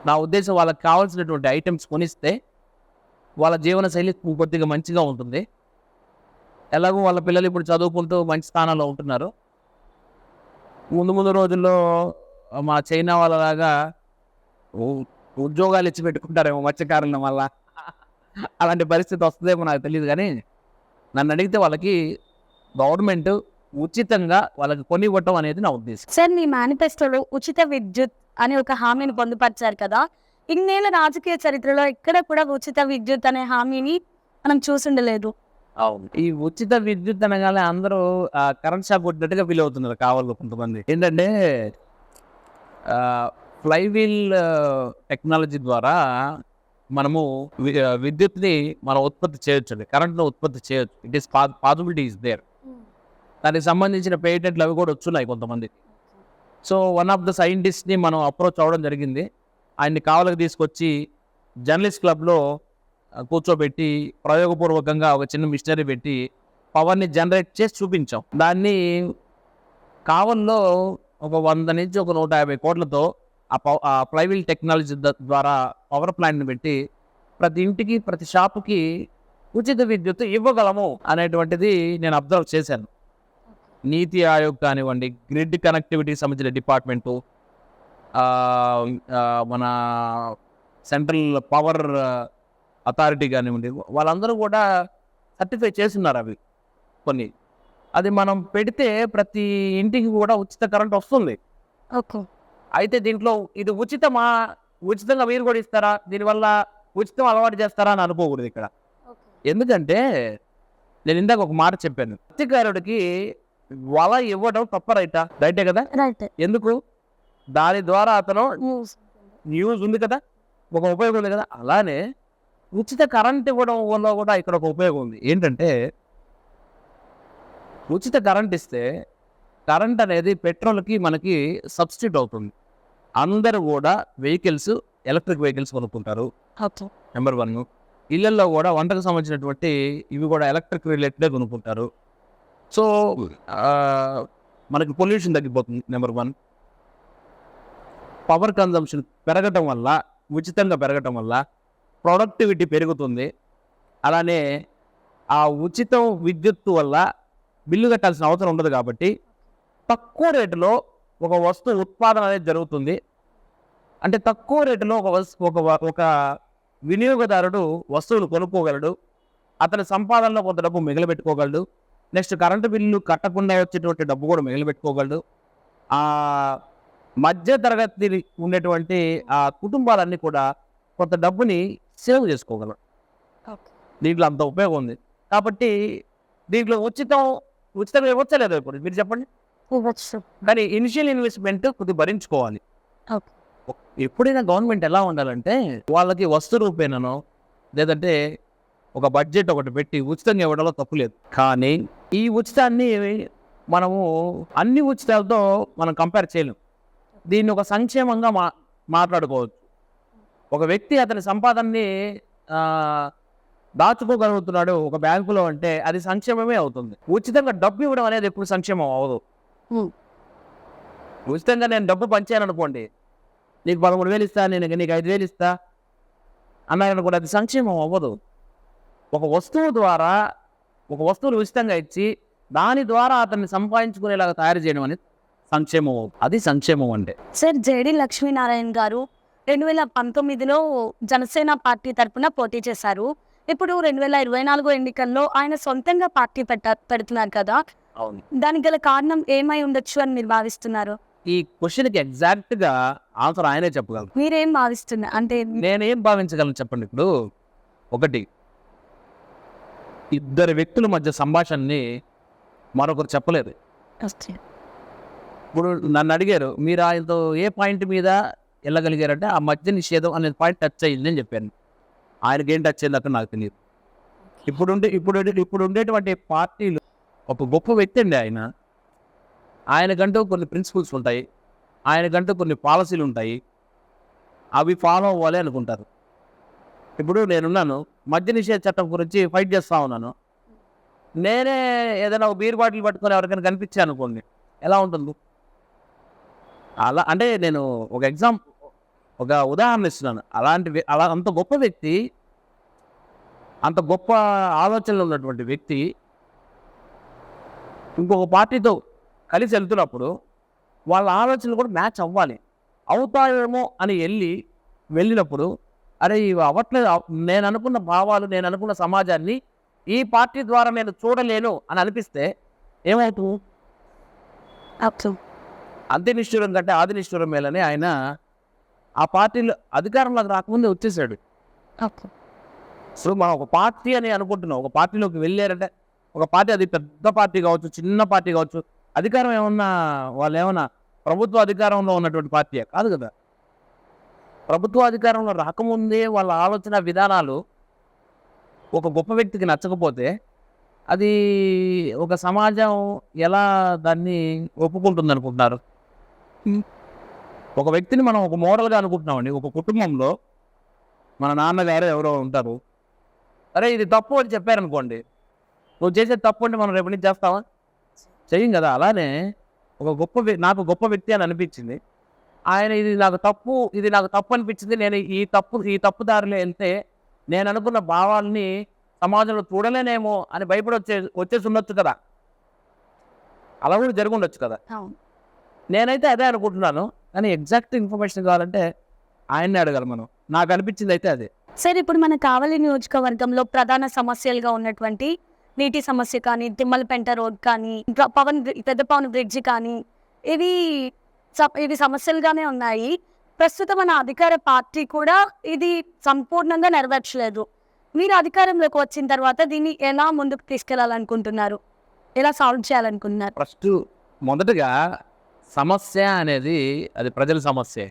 నా ఉద్దేశం వాళ్ళకి కావాల్సినటువంటి ఐటమ్స్ కొనిస్తే వాళ్ళ జీవన శైలి కొద్దిగా మంచిగా ఉంటుంది. ఎలాగో వాళ్ళ పిల్లలు ఇప్పుడు చదువుకుంటూ మంచి స్థానంలో ఉంటున్నారు. ముందు రోజుల్లో మా చైనా వాళ్ళలాగా ఉద్యోగాలు ఇచ్చి పెట్టుకుంటారేమో మత్స్యకారుల వల్ల. అలాంటి పరిస్థితి వస్తుందేమో నాకు తెలియదు. కానీ నన్ను అడిగితే వాళ్ళకి గవర్నమెంట్ ఉచితంగా వాళ్ళకి కొనివ్వటం అనేది నా ఉద్దేశం. సార్, మీ మేనిఫెస్టోలో ఉచిత విద్యుత్ అనే ఒక హామీని పొందుపరిచారు కదా. ఇన్నేళ్ల రాజకీయ చరిత్రలో ఎక్కడ కూడా ఉచిత విద్యుత్ అనే హామీని మనం చూసుండలేదు. అవును. ఈ ఉచిత విద్యుత్ అనగానే అందరూ కరెంట్ షాక్ కొట్టినట్టుగా ఫీల్ అవుతున్నారు కావాలి కొంతమంది. ఏంటంటే ఫ్లైవీల్ టెక్నాలజీ ద్వారా మనము విద్యుత్ని మనం ఉత్పత్తి చేయొచ్చు, కరెంట్ను ఉత్పత్తి చేయొచ్చు. It is possibility is there. దానికి సంబంధించిన పేటెంట్లు అవి కూడా వచ్చున్నాయి కొంతమంది. సో వన్ ఆఫ్ ద సైంటిస్ట్ని మనం అప్రోచ్ అవ్వడం జరిగింది. ఆయన్ని కావలకు తీసుకొచ్చి జర్నలిస్ట్ క్లబ్లో కూర్చోబెట్టి ప్రయోగపూర్వకంగా ఒక చిన్న మిషనరీ పెట్టి పవర్ని జనరేట్ చేసి చూపించాం. దాన్ని కావల్లో ఒక 100 నుంచి ఒక 150 కోట్లతో ఆ ఫ్లైవీల్ టెక్నాలజీ ద్వారా పవర్ ప్లాంట్ని పెట్టి ప్రతి ఇంటికి ప్రతి షాపుకి ఉచిత విద్యుత్ ఇవ్వగలము అనేటువంటిది నేను అబ్జర్వ్ చేశాను. నీతి ఆయోగ్ కానివ్వండి, గ్రిడ్ కనెక్టివిటీకి సంబంధించిన డిపార్ట్మెంటు, మన సెంట్రల్ పవర్ అథారిటీ కానివ్వండి, వాళ్ళందరూ కూడా సర్టిఫై చేస్తున్నారు అవి కొన్ని. అది మనం పెడితే ప్రతి ఇంటికి కూడా ఉచిత కరెంట్ వస్తుంది. ఓకే. అయితే దీంట్లో ఇది ఉచితంగా మీరు కూడా ఇస్తారా, దీనివల్ల ఉచితం అలవాటు చేస్తారా అని అనుకోకూడదు ఇక్కడ. ఎందుకంటే నేను ఇందాక ఒక మాట చెప్పాను, మత్స్యకారుడికి వల ఇవ్వడం తప్ప రైటా? రైటే కదా. రైట్. ఎందుకు? దాని ద్వారా అతను న్యూస్ ఉంది కదా, ఒక ఉపయోగం ఉంది కదా. అలానే ఉచిత కరెంట్ ఇవ్వడం వల్ల కూడా ఇక్కడ ఒక ఉపయోగం ఉంది. ఏంటంటే ఉచిత కరెంట్ ఇస్తే కరెంట్ అనేది పెట్రోల్కి మనకి సబ్స్టిట్యూట్ అవుతుంది. అందరూ కూడా ఎలక్ట్రిక్ వెహికల్స్ కొనుక్కుంటారు. నెంబర్ 1. ఇళ్లలో కూడా వంటకు సంబంధించినటువంటి ఇవి కూడా ఎలక్ట్రిక్ రిలేటెడ్ కొనుక్కుంటారు. సో మనకి పొల్యూషన్ తగ్గిపోతుంది. నెంబర్ 1. పవర్ కన్జంప్షన్ ఉచితంగా పెరగటం వల్ల ప్రొడక్టివిటీ పెరుగుతుంది. అలానే ఆ ఉచితం విద్యుత్తు వల్ల బిల్లు కట్టాల్సిన అవసరం ఉండదు. కాబట్టి తక్కువ రేటులో ఒక వస్తువు ఉత్పాదన అనేది జరుగుతుంది. అంటే తక్కువ రేటులో ఒక వినియోగదారుడు వస్తువులు కొనుక్కోగలడు. అతని సంపాదనలో కొంత డబ్బు మిగిలిపెట్టుకోగలడు. నెక్స్ట్ కరెంటు బిల్లు కట్టకుండా వచ్చేటువంటి డబ్బు కూడా మిగిలిపెట్టుకోగలడు. ఆ మధ్య తరగతి ఉండేటువంటి ఆ కుటుంబాలన్నీ కూడా కొంత డబ్బుని సేవ్ చేసుకోగలరు. దీంట్లో అంత ఉపయోగం ఉంది. కాబట్టి దీంట్లో ఉచితంగా ఇవ్వచ్చలేదు ఇప్పుడు మీరు చెప్పండి. కానీ ఇనిషియల్ ఇన్వెస్ట్మెంట్ కొద్దిగా భరించుకోవాలి. ఎప్పుడైనా గవర్నమెంట్ ఎలా ఉండాలంటే వాళ్ళకి వస్తు రూపేనో లేదంటే ఒక బడ్జెట్ ఒకటి పెట్టి ఉచితంగా ఇవ్వడంలో తప్పు లేదు. కానీ ఈ ఉచితాన్ని మనము అన్ని ఉచితాలతో మనం కంపేర్ చేయలేం. దీన్ని ఒక సంక్షేమంగా మాట్లాడుకోవచ్చు. ఒక వ్యక్తి అతని సంపాదనని దాచుకోగలుగుతున్నాడు ఒక బ్యాంకులో అంటే అది సంక్షేమమే అవుతుంది. ఉచితంగా డబ్బు ఇవ్వడం అనేది ఎప్పుడు సంక్షేమం అవ్వదు. ఉచితంగా నేను డబ్బు పంచాను అనుకోండి, నీకు 13,000 ఇస్తా, నీకు 5,000 ఇస్తా అన్నారని కూడా అది సంక్షేమం అవ్వదు. ఒక వస్తువును ఉచితంగా ఇచ్చి దాని ద్వారా అతన్ని సంపాదించుకునేలాగా తయారు చేయడం అనేది సంక్షేమం. అది సంక్షేమం అంటే. సార్, జేడి లక్ష్మీనారాయణ గారు 2019లో జనసేన పార్టీ తరఫున పోటీ చేశారు. ఇప్పుడు 2024 ఎన్నికల్లో ఆయన సొంతంగా పార్టీ పెడుతున్నారు కదా. అవును. దానికి గల కారణం ఏమై ఉండొచ్చు అని మీరు భావిస్తున్నారు? ఈ క్వశ్చన్కి ఎగ్జాక్ట్గా ఆన్సర్ ఆయనే చెప్పగలరు. మీరేం భావిస్తున్నారు అంటే? నేనేం భావించగలను చెప్పండి. ఇప్పుడు ఒకటి, ఇద్దరు వ్యక్తుల మధ్య సంభాషణని మరొకరు చెప్పలేదు. ఇప్పుడు నన్ను అడిగారు, మీరు ఆయనతో ఏ పాయింట్ మీద వెళ్ళగలిగారంటే ఆ మద్య నిషేధం అనే పాయింట్ టచ్ అయ్యింది అని చెప్పాను. ఆయనకి ఏం టచ్ అయింది అక్కడ నాకు తెలియదు. ఇప్పుడు ఉండేటువంటి పార్టీలు ఒక గొప్ప వ్యక్తి అండి ఆయన. ఆయనకంటూ కొన్ని ప్రిన్సిపల్స్ ఉంటాయి, ఆయనకంటూ కొన్ని పాలసీలు ఉంటాయి, అవి ఫాలో అవ్వాలి అనుకుంటారు. ఇప్పుడు నేనున్నాను, మద్య నిషేధ చట్టం గురించి ఫైట్ చేస్తూ ఉన్నాను. నేనే ఏదైనా ఒక బీర్ బాటిల్ పట్టుకొని ఎవరికైనా కనిపించాను అనుకోండి, ఎలా ఉంటుంది? అలా అంటే నేను ఒక ఉదాహరణ ఇస్తున్నాను. అలా అంత గొప్ప వ్యక్తి, అంత గొప్ప ఆలోచనలు ఉన్నటువంటి వ్యక్తి ఇంకొక పార్టీతో కలిసి వెళ్తున్నప్పుడు వాళ్ళ ఆలోచనలు కూడా మ్యాచ్ అవ్వాలి. అవుతాయేమో అని వెళ్ళినప్పుడు అరే ఇవి అవ్వట్లేదు, నేను అనుకున్న భావాలు, నేను అనుకున్న సమాజాన్ని ఈ పార్టీ ద్వారా నేను చూడలేను అని అనిపిస్తే ఏమవుతుంది? అంత్య నిష్ఠూరం కంటే ఆది నిష్ఠూరం మేలని ఆయన ఆ పార్టీలో అధికారంలోకి రాకముందే వచ్చేసాడు. సో మనం ఒక పార్టీ అని అనుకుంటున్నాం, ఒక పార్టీలోకి వెళ్ళారంటే ఒక పార్టీ, అది పెద్ద పార్టీ కావచ్చు, చిన్న పార్టీ కావచ్చు, అధికారం ఏమన్నా వాళ్ళు ఏమన్నా ప్రభుత్వ అధికారంలో ఉన్నటువంటి పార్టీ కాదు కదా. ప్రభుత్వ అధికారంలో రాకముందే వాళ్ళ ఆలోచన విధానాలు ఒక గొప్ప వ్యక్తికి నచ్చకపోతే అది ఒక సమాజం ఎలా దాన్ని ఒప్పుకుంటుంది అనుకుంటున్నారు? ఒక వ్యక్తిని మనం ఒక మోడల్గా అనుకుంటున్నామండి. ఒక కుటుంబంలో మన నాన్నగారు ఎవరో ఉంటారు, అరే ఇది తప్పు అని చెప్పారనుకోండి, నువ్వు చేసేది తప్పు అంటే మనం రేపు నుంచి చేస్తావా? చెయ్యం కదా. అలానే నాకు గొప్ప వ్యక్తి అని అనిపించింది ఆయన, ఇది నాకు తప్పు అనిపించింది, నేను ఈ తప్పు దారిలో వెళ్తే నేను అనుకున్న భావాల్ని సమాజంలో చూడలేనేమో అని వచ్చేసి ఉండొచ్చు కదా. అలా కూడా జరిగి ఉండొచ్చు కదా. నేనైతే అదే అనుకుంటున్నాను. కానీ ఎగ్జాక్ట్ ఇన్ఫర్మేషన్ కావాలంటే ఆయన్ని అడగాలి మనం. నాకు అనిపించింది అయితే అదే. సరే, ఇప్పుడు మన కావలి నియోజకవర్గంలో ప్రధాన సమస్యలుగా ఉన్నటువంటి నీటి సమస్య కానీ, తిమ్మలపెంట రోడ్ కానీ, పెద్ద పవన్ బ్రిడ్జి కానీ, ఇవి సమస్యలుగానే ఉన్నాయి. ప్రస్తుతం మన అధికార పార్టీ కూడా ఇది సంపూర్ణంగా నెరవేర్చలేదు. మీరు అధికారంలోకి వచ్చిన తర్వాత దీన్ని ఎలా ముందుకు తీసుకెళ్లాలనుకుంటున్నారు? ఎలా సాల్వ్ చేయాలనుకుంటున్నారు? ఫస్ట్ మొదటగా సమస్య అనేది అది ప్రజల సమస్య.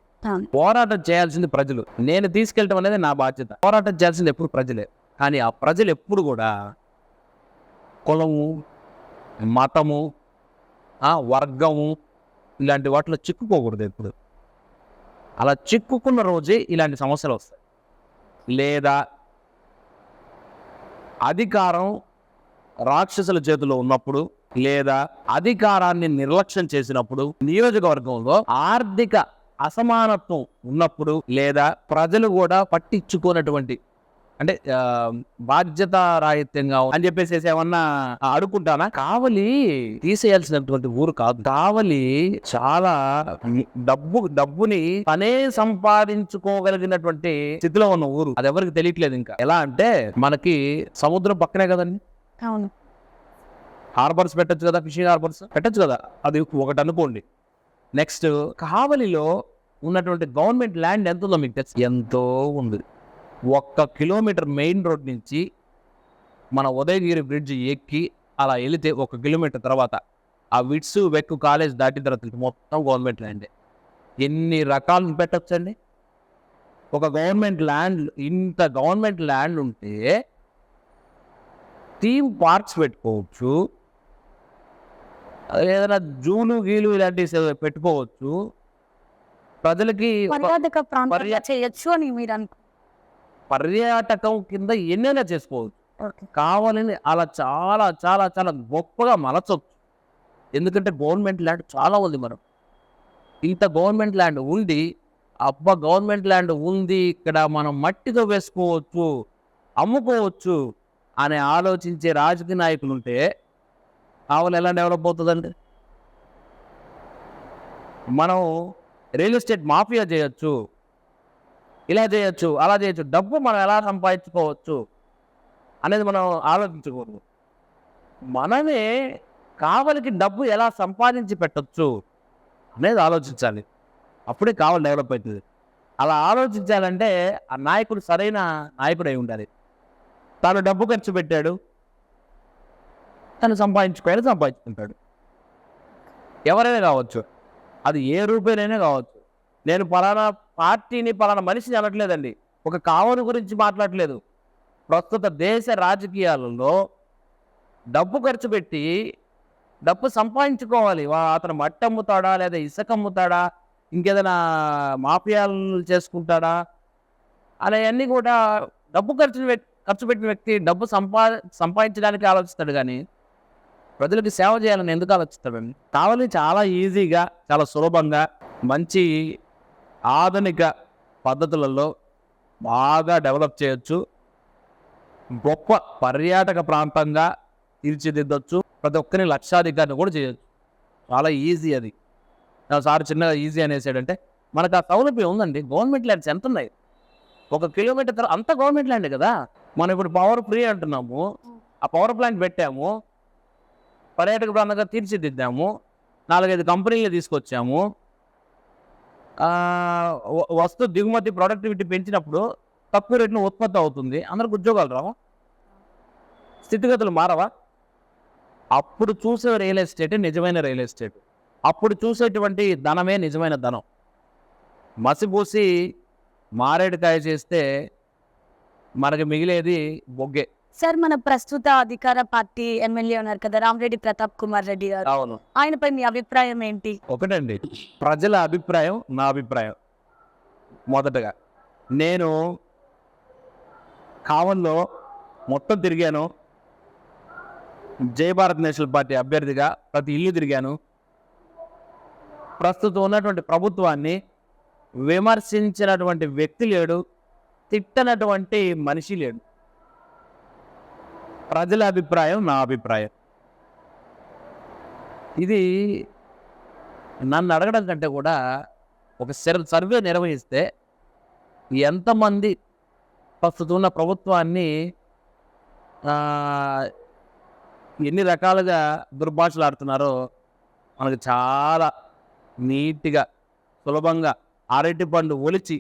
పోరాటం చేయాల్సింది ప్రజలు. నేను తీసుకెళ్ళటం అనేది నా బాధ్యత. పోరాటం చేయాల్సింది ఎప్పుడు ప్రజలే. కానీ ఆ ప్రజలు ఎప్పుడు కూడా కులము, మతము, వర్గము ఇలాంటి వాటిలో చిక్కుకోకూడదు ఎప్పుడు. అలా చిక్కుకున్న రోజే ఇలాంటి సమస్యలు వస్తాయి. లేదా అధికారం రాక్షసుల చేతిలో ఉన్నప్పుడు, లేదా అధికారాన్ని నిర్లక్ష్యం చేసినప్పుడు, నియోజకవర్గంలో ఆర్థిక అసమానత్వం ఉన్నప్పుడు, లేదా ప్రజలు కూడా పట్టించుకోనటువంటి, అంటే బాధ్యత రాహిత్యంగా అని చెప్పేసి ఏమన్నా అడుగుంటానా? కావలి తీసేయాల్సినటువంటి ఊరు కాదు. కావలి చాలా డబ్బుని తనే సంపాదించుకోగలిగినటువంటి స్థితిలో ఉన్న ఊరు. అది ఎవరికి తెలియట్లేదు ఇంకా. ఎలా అంటే మనకి సముద్రం పక్కనే కదండి. అవును. హార్బర్స్ పెట్టచ్చు కదా, ఫిషింగ్ హార్బర్స్ పెట్టచ్చు కదా. అది ఒకటి అనుకోండి. నెక్స్ట్, కావలిలో ఉన్నటువంటి గవర్నమెంట్ ల్యాండ్ ఎంత ఉందో మీకు తెలుసు? ఎంతో ఉంది. 1 కిలోమీటర్ మెయిన్ రోడ్ నుంచి మన ఉదయగిరి బ్రిడ్జ్ ఎక్కి అలా వెళితే 1 కిలోమీటర్ తర్వాత ఆ విట్స్ వెక్కు కాలేజ్ దాటిన తర్వాత మొత్తం గవర్నమెంట్ ల్యాండే. ఎన్ని రకాలు పెట్టచ్చండి ఒక గవర్నమెంట్ ల్యాండ్. ఇంత గవర్నమెంట్ ల్యాండ్ ఉంటే థీమ్ పార్క్స్ పెట్టుకోవచ్చు, ఏదైనా జూలు గీలు ఇలాంటివి పెట్టుకోవచ్చు. ప్రజలకి చేయొచ్చు అని మీరు పర్యాటకం కింద ఎన్నైనా చేసుకోవచ్చు. కావాలని అలా చాలా చాలా చాలా గొప్పగా మలచవచ్చు. ఎందుకంటే గవర్నమెంట్ ల్యాండ్ చాలా ఉంది. మనం ఇంత గవర్నమెంట్ ల్యాండ్ ఉంది, గవర్నమెంట్ ల్యాండ్ ఉంది, ఇక్కడ మనం మట్టితో వేసుకోవచ్చు, అమ్ముకోవచ్చు అని ఆలోచించే రాజకీయ నాయకులు ఉంటే కావాలి ఎలా డెవలప్ అవుతుందండి? మనం రియల్ ఎస్టేట్ మాఫియా చేయొచ్చు, ఇలా చేయొచ్చు, అలా చేయొచ్చు. డబ్బు మనం ఎలా సంపాదించుకోవచ్చు అనేది మనం ఆలోచించకూడదు. మనమే కావలికి డబ్బు ఎలా సంపాదించి పెట్టచ్చు అనేది ఆలోచించాలి. అప్పుడే కావలి డెవలప్ అవుతుంది. అలా ఆలోచించాలంటే ఆ నాయకుడు సరైన నాయకుడు అయి ఉండాలి. తాను డబ్బు ఖర్చు పెట్టాడు, తను సంపాదించుకుంటాడు. ఎవరైనా కావచ్చు, అది ఏ రూపేనైనా కావచ్చు. నేను పలానా పార్టీని పలానా మనిషిని అనట్లేదండి, ఒక కావని గురించి మాట్లాడట్లేదు. ప్రస్తుత దేశ రాజకీయాలలో డబ్బు ఖర్చు పెట్టి డబ్బు సంపాదించుకోవాలి. అతను మట్టి అమ్ముతాడా, లేదా ఇసుక అమ్ముతాడా, ఇంకేదైనా మాఫియాలు చేసుకుంటాడా, అలావన్నీ కూడా డబ్బు ఖర్చు పెట్టిన వ్యక్తి డబ్బు సంపాదించడానికి ఆలోచిస్తాడు, కానీ ప్రజలకు సేవ చేయాలని ఎందుకు ఆలోచిస్తాడండి? కావాలి చాలా ఈజీగా, చాలా సులభంగా, మంచి ఆధునిక పద్ధతులలో బాగా డెవలప్ చేయొచ్చు. గొప్ప పర్యాటక ప్రాంతంగా తీర్చిదిద్దొచ్చు. ప్రతి ఒక్కరిని లక్షాధికారిని కూడా చేయొచ్చు. చాలా ఈజీ అది. సార్ చిన్నగా ఈజీ అనేసాడంటే మనకు ఆ సౌలభ్యం ఉందండి. గవర్నమెంట్ ల్యాండ్స్ ఎంత ఉన్నాయి? 1 కిలోమీటర్ అంతా గవర్నమెంట్ ల్యాండ్ కదా. మనం ఇప్పుడు పవర్ ఫ్రీ అంటున్నాము, ఆ పవర్ ప్లాంట్ పెట్టాము, పర్యాటక ప్రాంతంగా తీర్చిదిద్దాము, 4-5 కంపెనీలు తీసుకొచ్చాము. వస్తు దిగుమతి ప్రొడక్టివిటీ పెంచినప్పుడు తక్కువ రేటును ఉత్పత్తి అవుతుంది, అందరికి ఉద్యోగాలు రావా? స్థితిగతులు మారవా? అప్పుడు చూసే రియల్ ఎస్టేట్ నిజమైన రియల్ ఎస్టేట్. అప్పుడు చూసేటువంటి ధనమే నిజమైన ధనం. మసిపూసి మారేడుకాయ చేస్తే మనకి మిగిలేది బొగ్గే. సార్, మన ప్రస్తుత అధికార పార్టీ ఎమ్మెల్యే ఉన్నారు కదా, రామరెడ్డి ప్రతాప్ కుమార్ రెడ్డి గారు, అవును. ఆయనపై మీ అభిప్రాయం ఏంటి? ఒకటండి, ప్రజల అభిప్రాయం, నా అభిప్రాయం. మొదటగా నేను కావల్లో మొత్తం తిరిగాను. జై భారత్ నేషనల్ పార్టీ అభ్యర్థిగా ప్రతి ఇల్లు తిరిగాను. ప్రస్తుతం ఉన్నటువంటి ప్రభుత్వాన్ని విమర్శించినటువంటి వ్యక్తి లేడు, తిట్టనటువంటి మనిషి లేడు. ప్రజల అభిప్రాయం, నా అభిప్రాయం. ఇది నన్ను అడగడం కంటే కూడా ఒక సర్వే నిర్వహిస్తే ఎంతమంది ప్రస్తుతం ఉన్న ప్రభుత్వాన్ని ఎన్ని రకాలుగా దుర్భాషలాడుతున్నారో మనకు చాలా నీట్గా, సులభంగా అరటి పండు ఒలిచి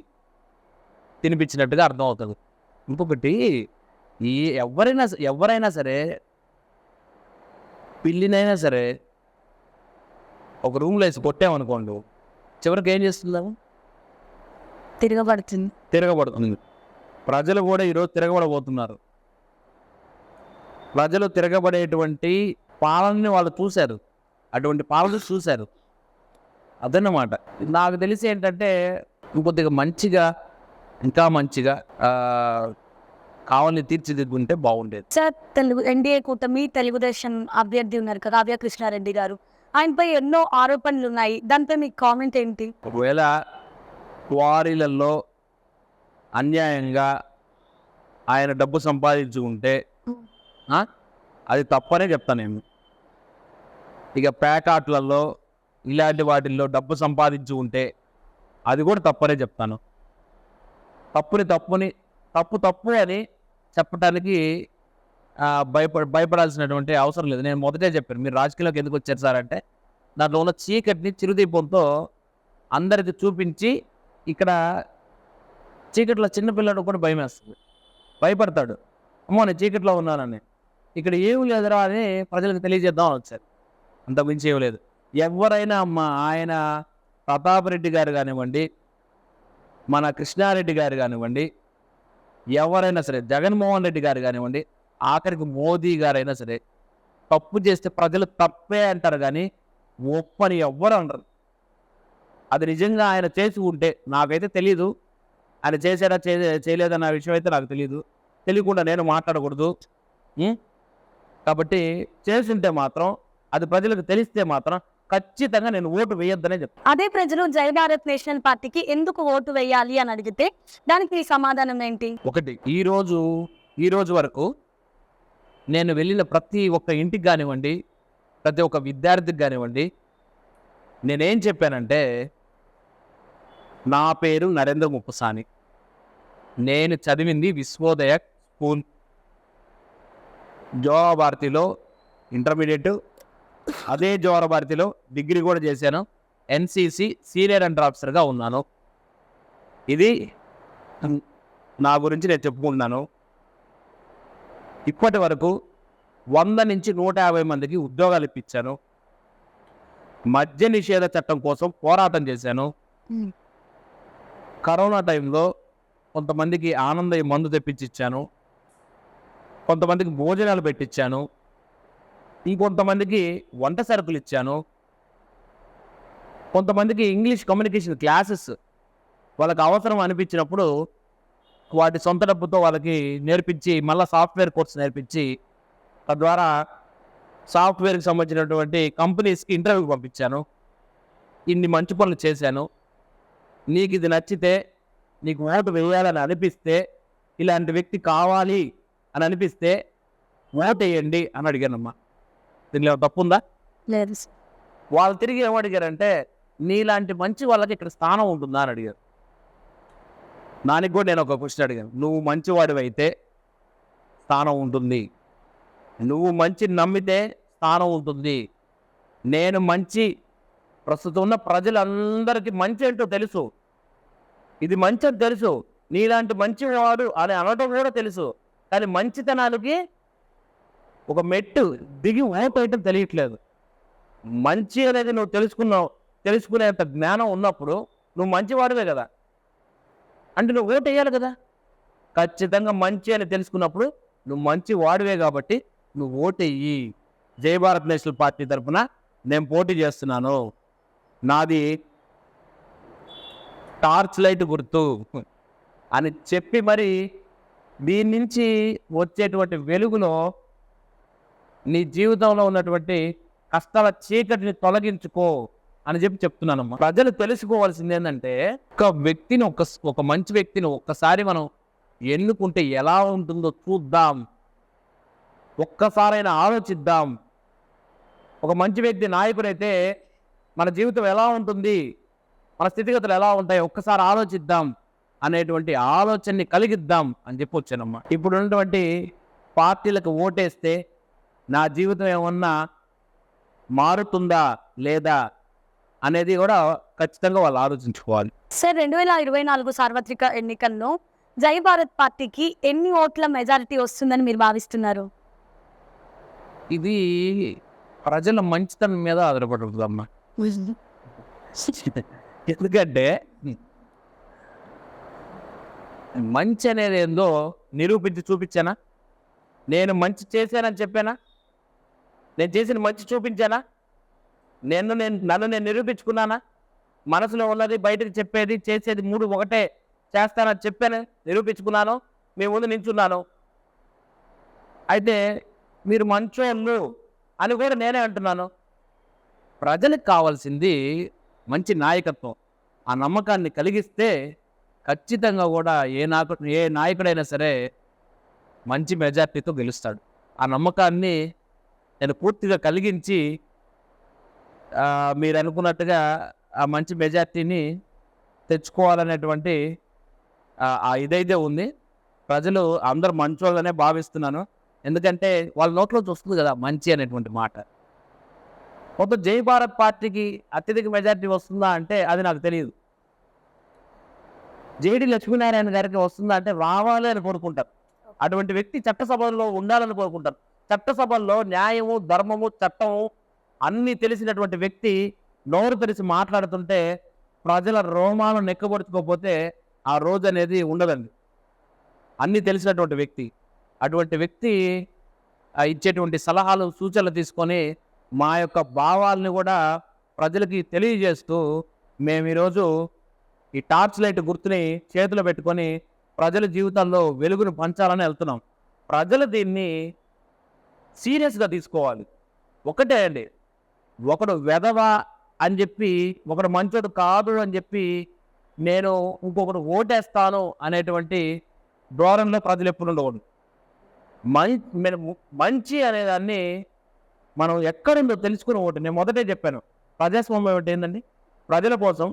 తినిపించినట్టుగా అర్థమవుతుంది. ఇంకొకటి, ఎవరైనా సరే, పిల్లినైనా సరే ఒక రూమ్లో వేసి కొట్టామనుకోండి, చివరికి ఏం చేస్తున్నాము? తిరగబడుతుంది. ప్రజలు కూడా ఈరోజు తిరగబడబోతున్నారు. ప్రజలు తిరగబడేటువంటి పాలనని వాళ్ళు చూశారు, అటువంటి పాలన చూశారు. అదన్నమాట. నాకు తెలిసి ఏంటంటే ఇంకొద్దిగా మంచిగా, ఇంకా మంచిగా కావాలని తీర్చిదిద్దుకుంటే బాగుండేది. సార్, ఎన్డీఏ కూటమి తెలుగుదేశం అభ్యర్థి ఉన్నారు కదా, కావ్య కృష్ణారెడ్డి గారు, ఆయనపై ఎన్నో ఆరోపణలు ఉన్నాయి. దానిపై మీ కామెంట్ ఏంటి? ఒకవేళ క్వారీలలో అన్యాయంగా ఆయన డబ్బు సంపాదించుకుంటే అది తప్పనే చెప్తాను నేను. ఇక ప్యాకాట్లలో ఇలాంటి వాటిల్లో డబ్బు సంపాదించుకుంటే అది కూడా తప్పనే చెప్తాను. తప్పు అని చెప్పడానికి భయపడాల్సినటువంటి అవసరం లేదు. నేను మొదటే చెప్పాను, మీరు రాజకీయాల్లోకి ఎందుకు వచ్చారు సార్ అంటే, దాంట్లో ఉన్న చీకటిని చిరుదీపంతో అందరికి చూపించి, ఇక్కడ చీకట్లో చిన్నపిల్లడు కూడా భయం వేస్తుంది, భయపడతాడు, అమ్మో నేను చీకట్లో ఉన్నానని. ఇక్కడ ఏమి లేదురా అని ప్రజలకు తెలియజేద్దాం అని వచ్చారు, అంతకుమించి ఏమి లేదు. ఎవరైనా ఆయన ప్రతాప్ రెడ్డి గారు కానివ్వండి, మన కృష్ణారెడ్డి గారు కానివ్వండి, ఎవరైనా సరే, జగన్మోహన్ రెడ్డి గారు కానివ్వండి, ఆఖరికి మోదీ గారైనా సరే, తప్పు చేస్తే ప్రజలు తప్పే అంటారు, కానీ ఒప్పని ఎవ్వరు అనరు. అది నిజంగా ఆయన చేసి ఉంటే, నాకైతే తెలీదు ఆయన చేశాడా చేయలేదన్న విషయం అయితే నాకు తెలీదు, తెలియకుండా నేను మాట్లాడకూడదు. కాబట్టి చేసి ఉంటే మాత్రం, అది ప్రజలకు తెలిస్తే మాత్రం ఖచ్చితంగా నేను ఓటు వేయొద్దనే చెప్తాను. అదే ప్రజలు జై భారత్ నేషనల్ పార్టీకి ఎందుకు ఓటు వేయాలి అని అడిగితే దానికి సమాధానం ఏంటి? ఒకటి, ఈ రోజు వరకు నేను వెళ్ళిన ప్రతి ఒక్క ఇంటికి కానివ్వండి, ప్రతి ఒక్క విద్యార్థికి కానివ్వండి, నేనేం చెప్పానంటే, నా పేరు నరేంద్ర ముప్పసాని, నేను చదివింది విశ్వోదయ స్కూల్, జవహర్ భారతిలో ఇంటర్మీడియట్, అదే జవహర్ భారతిలో డిగ్రీ కూడా చేశాను, ఎన్సిసి సీనియర్ అండర్ ఆఫీసర్గా ఉన్నాను. ఇది నా గురించి నేను చెప్పుకుంటున్నాను. ఇప్పటి వరకు 100 నుంచి 150 మందికి ఉద్యోగాలు ఇప్పించాను. మద్య నిషేధ చట్టం కోసం పోరాటం చేశాను. కరోనా టైంలో కొంతమందికి ఆనందయ్య మందు తెప్పించిచ్చాను. కొంతమందికి భోజనాలు పెట్టించాను. ఇంకొంతమందికి వంట సరుకులు ఇచ్చాను. కొంతమందికి ఇంగ్లీష్ కమ్యూనికేషన్ క్లాసెస్ వాళ్ళకి అవసరం అనిపించినప్పుడు వాటి సొంత డబ్బుతో వాళ్ళకి నేర్పించి మళ్ళీ సాఫ్ట్వేర్ కోర్స్ నేర్పించి తద్వారా సాఫ్ట్వేర్కి సంబంధించినటువంటి కంపెనీస్కి ఇంటర్వ్యూకి పంపించాను. ఇన్ని మంచి పనులు చేశాను. నీకు ఇది నచ్చితే, నీకు ఓటు వేయాలని అనిపిస్తే, ఇలాంటి వ్యక్తి కావాలి అని అనిపిస్తే ఓటు వేయండి అని అడిగానమ్మా. దీనిలో తప్పు ఉందా? లేదు. వాళ్ళు తిరిగి ఏమడిగారంటే, నీలాంటి మంచి వాళ్ళకి ఇక్కడ స్థానం ఉంటుందా అని అడిగారు. దానికి కూడా నేను ఒక క్వశ్చన్ అడిగాను. నువ్వు మంచివాడివి అయితే స్థానం ఉంటుంది, నువ్వు మంచి నమ్మితే స్థానం ఉంటుంది. నేను మంచి, ప్రస్తుతం ఉన్న ప్రజలందరికీ మంచి ఏంటో తెలుసు, ఇది మంచి అని తెలుసు, నీలాంటి మంచివాడు అని అనడం కూడా తెలుసు. కానీ మంచితనానికి ఒక మెట్టు దిగి ఓటు వేయటం తెలియట్లేదు. మంచి అనేది నువ్వు తెలుసుకునేంత జ్ఞానం ఉన్నప్పుడు నువ్వు మంచివాడివే కదా, అంటే నువ్వు ఓటు వేయాలి కదా. ఖచ్చితంగా మంచి అని తెలుసుకున్నప్పుడు నువ్వు మంచి వాడివే కాబట్టి నువ్వు ఓటు వేయి. జై భారత్ నేషనల్ పార్టీ తరఫున నేను పోటీ చేస్తున్నాను, నాది టార్చ్ లైట్ గుర్తు అని చెప్పి మరి దీని నుంచి వచ్చేటువంటి వెలుగులో నీ జీవితంలో ఉన్నటువంటి కష్టాల చీకటిని తొలగించుకో అని చెప్పి చెప్తున్నానమ్మా. ప్రజలు తెలుసుకోవాల్సింది ఏంటంటే, ఒక వ్యక్తిని ఒక మంచి వ్యక్తిని ఒక్కసారి మనం ఎన్నుకుంటే ఎలా ఉంటుందో చూద్దాం, ఒక్కసారైనా ఆలోచిద్దాం. ఒక మంచి వ్యక్తి నాయకుడైతే మన జీవితం ఎలా ఉంటుంది, మన స్థితిగతులు ఎలా ఉంటాయి ఒక్కసారి ఆలోచిద్దాం అనేటువంటి ఆలోచనని కలిగిద్దాం అని చెప్పి వచ్చానమ్మా. ఇప్పుడు ఉన్నటువంటి పార్టీలకు ఓటేస్తే నా జీవితం ఏమన్నా మారుతుందా లేదా అనేది కూడా ఖచ్చితంగా వాళ్ళు ఆలోచించుకోవాలి. సార్, 2024 సార్వత్రిక ఎన్నికల్లో జై భారత్ పార్టీకి ఎన్ని ఓట్ల మెజారిటీ వస్తుందని మీరు భావిస్తున్నారు? ఇది ప్రజల మంచితనం మీద ఆధారపడుతుందమ్మా. ఎందుకంటే మంచి అనేది ఏందో నిరూపించి చూపించానా? నేను మంచి చేశానని చెప్పానా? నేను చేసిన మంచి చూపించానా? నన్ను నేను నిరూపించుకున్నానా? మనసులో ఉన్నది బయటకు చెప్పేది చేసేది 3 ఒకటే చేస్తానని చెప్పాను, నిరూపించుకున్నాను, మీ ముందు నించున్నాను. అయితే మీరు మంచోళ్ళు అని కూడా నేనే అంటున్నాను. ప్రజలకు కావాల్సింది మంచి నాయకత్వం. ఆ నమ్మకాన్ని కలిగిస్తే ఖచ్చితంగా కూడా ఏ నాయకుడైనా సరే మంచి మెజార్టీతో గెలుస్తాడు. ఆ నమ్మకాన్ని నేను పూర్తిగా కలిగించి మీరు అనుకున్నట్టుగా ఆ మంచి మెజార్టీని తెచ్చుకోవాలనేటువంటి ఇదైతే ఉంది. ప్రజలు అందరూ మంచోళ్ళనే భావిస్తున్నాను. ఎందుకంటే వాళ్ళ నోట్లోంచి వస్తుంది కదా మంచి అనేటువంటి మాట. మొత్తం జై భారత్ పార్టీకి అత్యధిక మెజార్టీ వస్తుందా అంటే అది నాకు తెలియదు. జేడి లక్ష్మీనారాయణ గారికి వస్తుందా అంటే రావాలి అని కోరుకుంటారు. అటువంటి వ్యక్తి చట్టసభల్లో ఉండాలని కోరుకుంటారు. చట్టసభల్లో న్యాయము, ధర్మము, చట్టము అన్నీ తెలిసినటువంటి వ్యక్తి నోరు తెరిచి మాట్లాడుతుంటే ప్రజల రోమాలను నెక్కబడుచుకోకపోతే ఆ రోజు అనేది ఉండదండి. అన్నీ తెలిసినటువంటి వ్యక్తి, అటువంటి వ్యక్తి ఇచ్చేటువంటి సలహాలు, సూచనలు తీసుకొని మా యొక్క భావాల్ని కూడా ప్రజలకి తెలియజేస్తూ మేము ఈరోజు ఈ టార్చ్ లైట్ గుర్తుని చేతిలో పెట్టుకొని ప్రజల జీవితాల్లో వెలుగును పంచాలని వెళ్తున్నాం. ప్రజలు దీన్ని సీరియస్గా తీసుకోవాలి. ఒకటే అండి, ఒకడు వెధవ అని చెప్పి, ఒకడు మంచోడు కాదు అని చెప్పి నేను ఇంకొకడు ఓటేస్తాను అనేటువంటి ధోరణిలో ప్రజలు ఎప్పుడు ఉండకూడదు. మంచి అనేదాన్ని మనం ఎక్కడుందో తెలుసుకుని ఓటు. నేను మొదటే చెప్పాను, ప్రజాస్వామ్యం అంటే ఏంటండి? ప్రజల కోసం,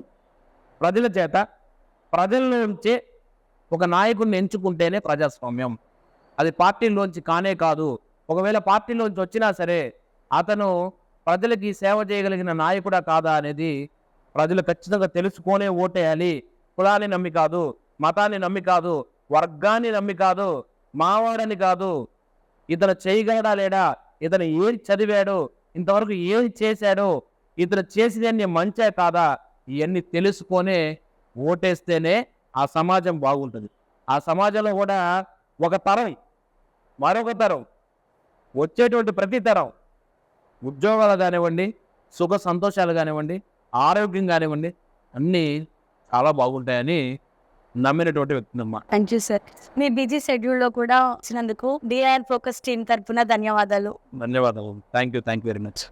ప్రజల చేత, ప్రజల నుంచే ఒక నాయకుడిని ఎంచుకుంటేనే ప్రజాస్వామ్యం. అది పార్టీలోంచి కానే కాదు. ఒకవేళ పార్టీలోంచి వచ్చినా సరే అతను ప్రజలకి సేవ చేయగలిగిన నాయకుడా కాదా అనేది ప్రజలు ఖచ్చితంగా తెలుసుకొనే ఓటేయాలి. కులాన్ని నమ్మి కాదు, మతాన్ని నమ్మి కాదు, వర్గాన్ని నమ్మి కాదు, మావాడని కాదు, ఇతను చేయగలడా లేడా, ఇతను ఏం చదివాడో, ఇంతవరకు ఏం చేశాడో, ఇతను చేసేదాన్ని మంచే కాదా, ఇవన్నీ తెలుసుకొనే ఓటేస్తేనే ఆ సమాజం బాగుంటుంది. ఆ సమాజంలో కూడా ఒక తరం, మరొక తరం, వచ్చేటువంటి ప్రతి తరం ఉద్యోగాలు కానివ్వండి, సుఖ సంతోషాలు కానివ్వండి, ఆరోగ్యం కానివ్వండి, అన్నీ చాలా బాగుంటాయని నమ్మినటువంటి వ్యక్తినమ్మా. Thank you sir. మీ బిజీ షెడ్యూల్లో కూడా వచ్చినందుకు డిఐఆర్ ఫోకస్ టీం తరఫున ధన్యవాదాలు. ధన్యవాదాలు. Thank you very much.